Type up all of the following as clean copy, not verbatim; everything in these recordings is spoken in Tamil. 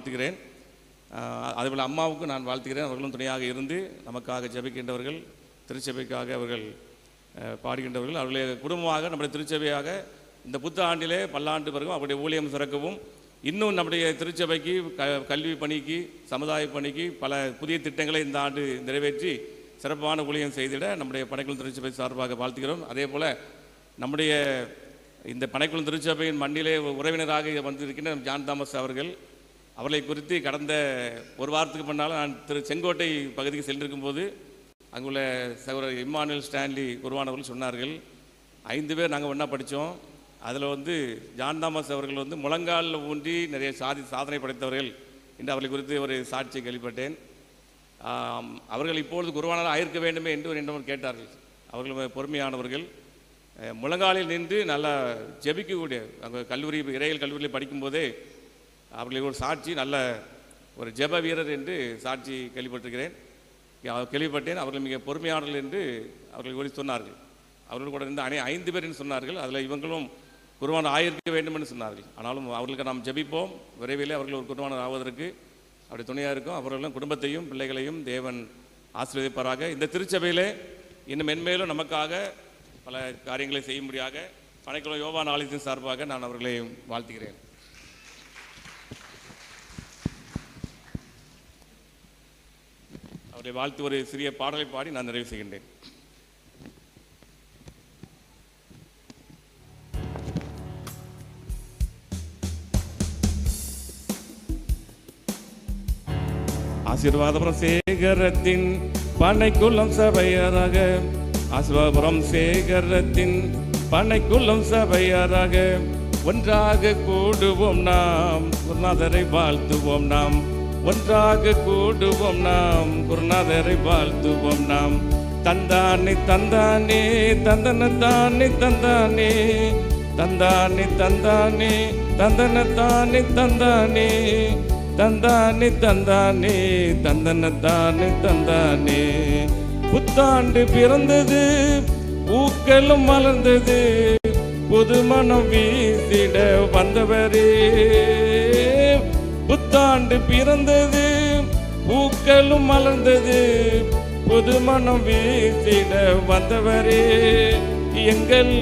வாழ்த்துகிறேன். அதேபோல் அம்மாவுக்கும் நான் வாழ்த்துகிறேன். அவர்களும் துணையாக இருந்து நமக்காக ஜெபிக்கின்றவர்கள், திருச்சபைக்காக அவர்கள் பாடுகின்றவர்கள். அவர்களுடைய குடும்பமாக நம்முடைய திருச்சபையாக இந்த புத்த ஆண்டிலே பல்லாண்டு பிறகும் அவருடைய ஊழியம் சிறக்கவும், இன்னும் நம்முடைய திருச்சபைக்கு கல்வி பணிக்கு, சமுதாய பணிக்கு பல புதிய திட்டங்களை இந்த ஆண்டு நிறைவேற்றி சிறப்பான ஊழியம் செய்திட நம்முடைய பனைக்குளம் திருச்சபை சார்பாக வாழ்த்துகிறோம். அதே போல் நம்முடைய இந்த பனைக்குளம் திருச்சபையின் மண்ணிலே உறவினராக வந்திருக்கின்ற ஜான் தாமஸ் அவர்களை குறித்து கடந்த ஒரு வாரத்துக்கு முன்னால் நான் செங்கோட்டை பகுதிக்கு சென்றிருக்கும் போது அங்குள்ள சகோதரர் இம்மானுவேல் ஸ்டான்லி குருவானவர்கள் சொன்னார்கள், 5 பேர் நாங்கள் ஒன்றா படித்தோம். அதில் ஜான் தாமஸ் அவர்கள் முழங்காலில் ஊன்றி நிறைய சாதனை படைத்தவர்கள் என்று அவர்களை குறித்து ஒரு சாட்சியை கேள்விப்பட்டேன். அவர்கள் இப்பொழுது குருவானவர் ஆயிருக்க வேண்டுமே என்று என்னிடம் கேட்டார்கள். அவர்கள் பொறுமையானவர்கள், முழங்காலில் நின்று நல்லா ஜெபிக்கக்கூடிய, அங்கே இறையியல் கல்லூரியில் படிக்கும்போதே அவர்களுக்கு ஒரு சாட்சி, நல்ல ஒரு ஜெப வீரர் என்று சாட்சி கேள்விப்பட்டேன். அவர்கள் மிக பொறுமையானவர்கள் என்று அவர்கள் கூட சொன்னார்கள். அவர்கள் கூட இருந்து 5 பேர் என்று சொன்னார்கள். அதில் இவங்களும் குருவானர் ஆயிருக்க வேண்டும் என்று சொன்னார்கள். ஆனாலும் அவர்களுக்கு நாம் ஜெபிப்போம். விரைவில் அவர்கள் ஒரு குருவானர் ஆவதற்கு அப்படி துணையாக இருக்கும். அவர்களும் குடும்பத்தையும் பிள்ளைகளையும் தேவன் ஆசீர்வதிப்பாராக. இந்த திருச்சபையிலே இன்னும் மென்மேலும் நமக்காக பல காரியங்களை செய்யும்படியாக பனைக்குளம் யோவான் ஆலயத்தின் சார்பாக நான் அவர்களை வாழ்த்துகிறேன். அவரை வாழ்த்து ஒரு சிறிய பாடலை பாடி நான் நிறைவு செய்கின்றேன். ஆசீர்வாதபுரம் சேகரத்தின் பனைக்குளம் சபையராக, ஆசீர்வாதபுரம் சேகரத்தின் பனைக்குளம் சபையராக ஒன்றாக கூடுவோம் நாம், குருநாதரை வாழ்த்துவோம் நாம். ஒன்றாக கூடுவோம் நாம், குருநாதரை வாழ்த்துவோம் நாம். தந்தானே தந்தானே தந்தனத்தானே தந்தானே, தந்தானே தந்தானே தந்தனத்தானே தந்தானே, தந்தானே தந்தானே தந்தனத்தானே தந்தானே. புத்தாண்டு பிறந்தது, பூக்களும் மலர்ந்தது, புது மனம் வீசிட வந்தவரே. புத்தாண்டு பிறந்தது, பூக்களும் மலர்ந்தது, புது மனம் வீசிட வந்தவரே. எங்கள்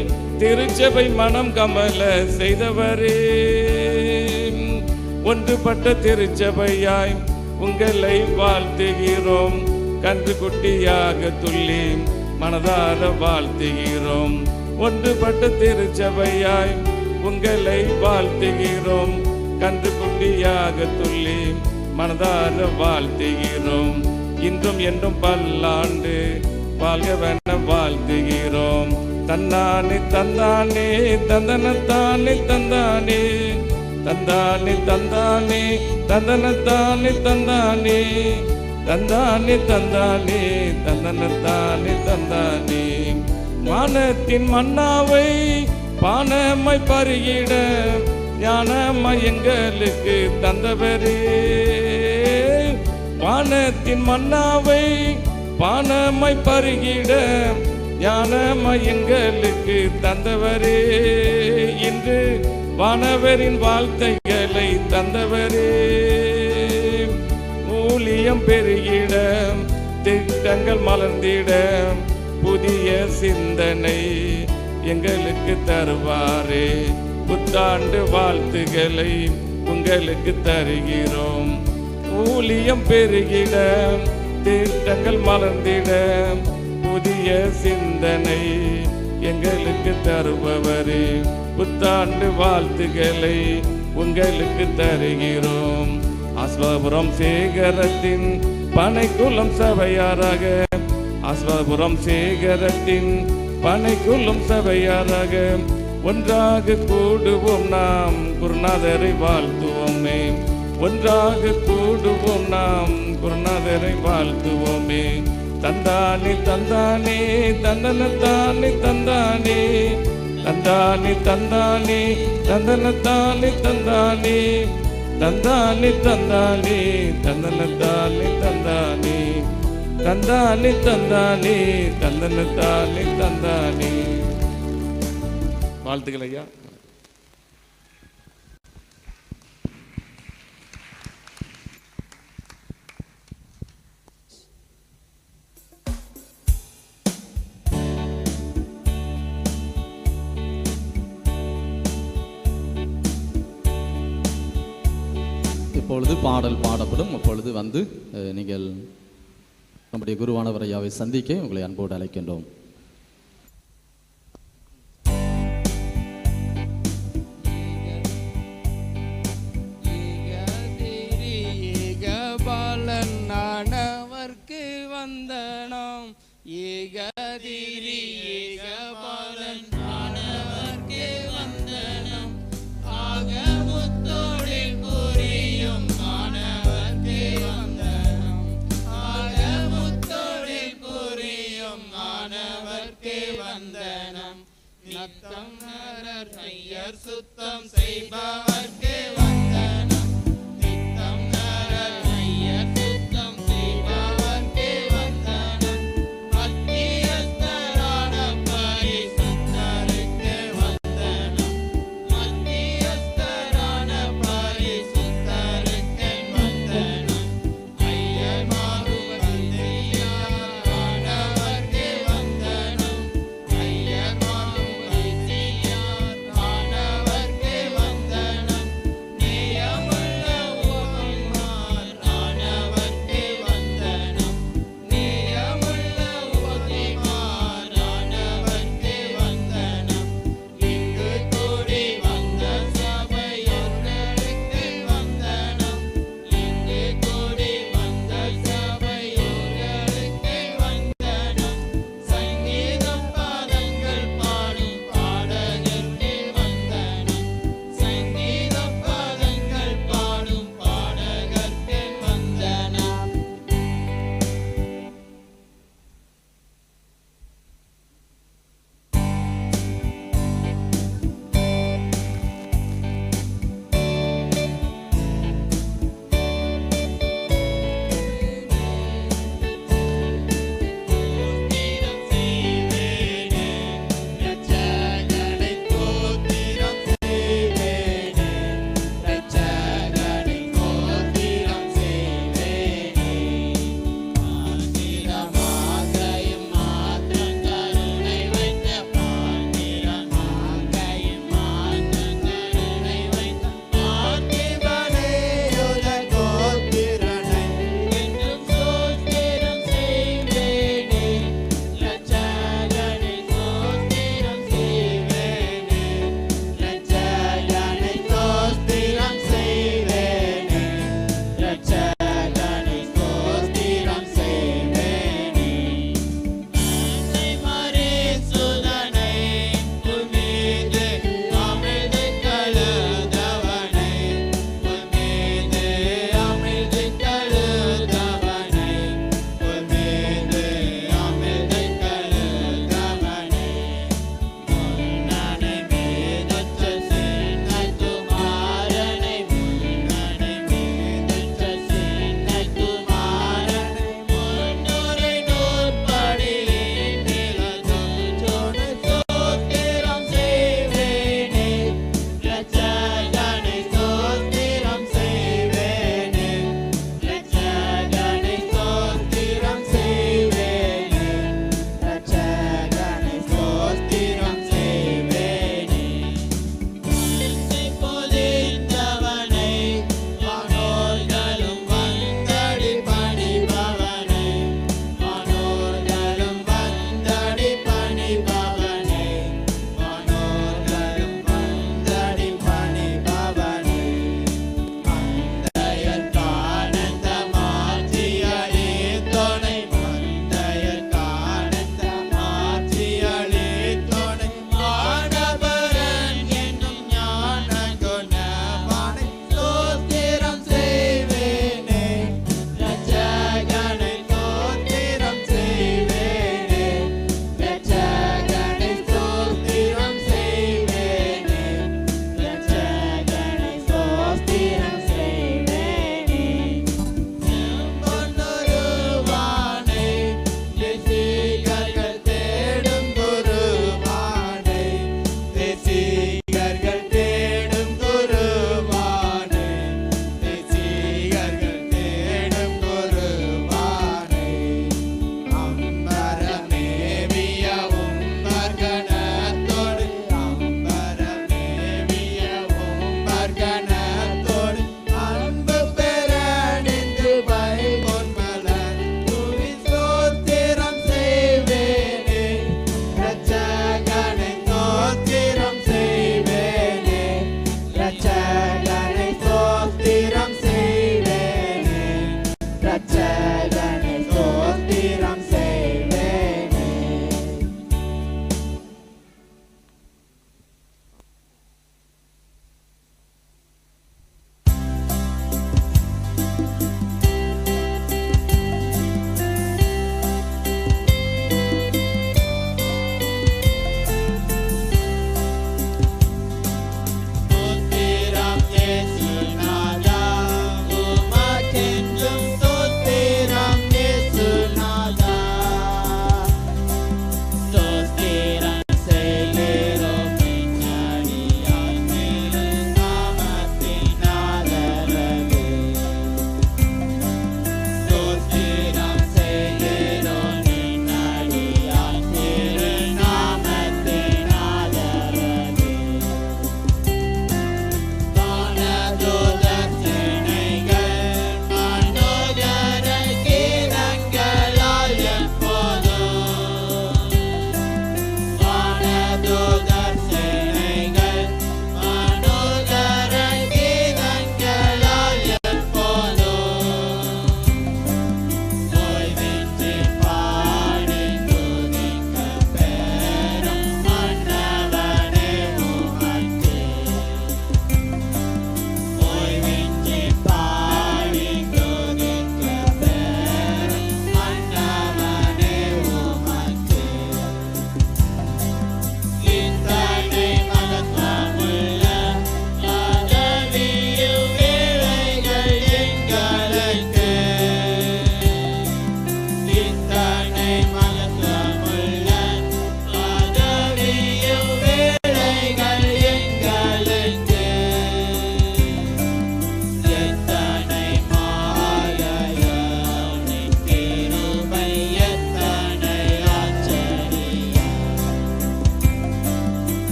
திருச்சபை மனம் கமல செய்தவரே. ஒன்றுபட்ட திருச்சபையாய் உங்களை வாழ்த்துகிறோம். கன்று குட்டியாக துள்ளி மனதார வாழ்த்துகிறோம். ஒன்றுபட்ட திருச்சபையாய் உங்களை வாழ்த்துகிறோம். கன்று குட்டியாக துள்ளி மனதார வாழ்த்துகிறோம். இன்றும் என்றும் பல்லாண்டு வாழ்கவென வாழ்த்துகிறோம். தந்தானே தந்தானே தந்தனத்தானே தந்தானே, தந்தானே தந்தானே தந்தனத்தானே தந்தானே, தந்தானே தந்தானே தந்தனத்தானே தந்தானே. வானத்தின் மன்னாவை பானமாய் பருகிட ஞானமாய் எங்களுக்கு தந்தவரே. வானத்தின் மன்னாவை பானமாய் பருகிட ஞானமாய் எங்களுக்கு தந்தவரே. இன்று வானவரின் வாழ்த்தைகளை தந்தவரே. ஊழியம் பெருகிட, திட்டங்கள் மலர்ந்திட, புதிய சிந்தனை எங்களுக்கு தருவாரே. புத்தாண்டு வாழ்த்துக்களை உங்களுக்கு தருகிறோம். ஊழியம் பெருகிட, திட்டங்கள் மலர்ந்திட, புதிய சிந்தனை எங்களுக்கு தருபவரே. புத்தாண்டு வாழ்த்துக்களை உங்களுக்கு தருகிறோம். ஆசீர்வாதபுரம் சேகரத்தின் பனைக்குளம் சபையாராக, ஆசீர்வாதபுரம் சேகரத்தின் பனைக்குளம் சபையாராக ஒன்றாக கூடுவோம் நாம், குருநாதரை வாழ்த்துவோமே. ஒன்றாக கூடுவோம் நாம், குருநாதரை வாழ்த்துவோமே. தந்தானே தந்தானே தந்தனத்தானே தந்தானே, தந்தானே தந்தானே தந்தனத்தானே தந்தானே, தந்தானே தந்தானே தந்தனத்தானே தந்தானே, தந்தானே தந்தானே தந்தனத்தானே தந்தானே. வாழ்த்துக்கள் ஐயா. அப்பொழுது பாடல் பாடப்படும். அப்பொழுது வந்து நீங்கள் நம்முடைய குருவானவர் ஐயாவை சந்திக்க உங்களை அன்போடு அழைக்கின்றோம். பாலனானவர்க்கு வந்தனம். ஏகதிரி ஏகபாலனானவர்க்கு வந்தனம். ஆகமுத்தோடில் புரியும் மாணவர்க்கு வந்தனம். ஆகமுத்தோடில் புரியும் மாணவர்க்கு வந்தனம். நித்தம் நரர் ஐயர் சுத்தம் செய்பவர்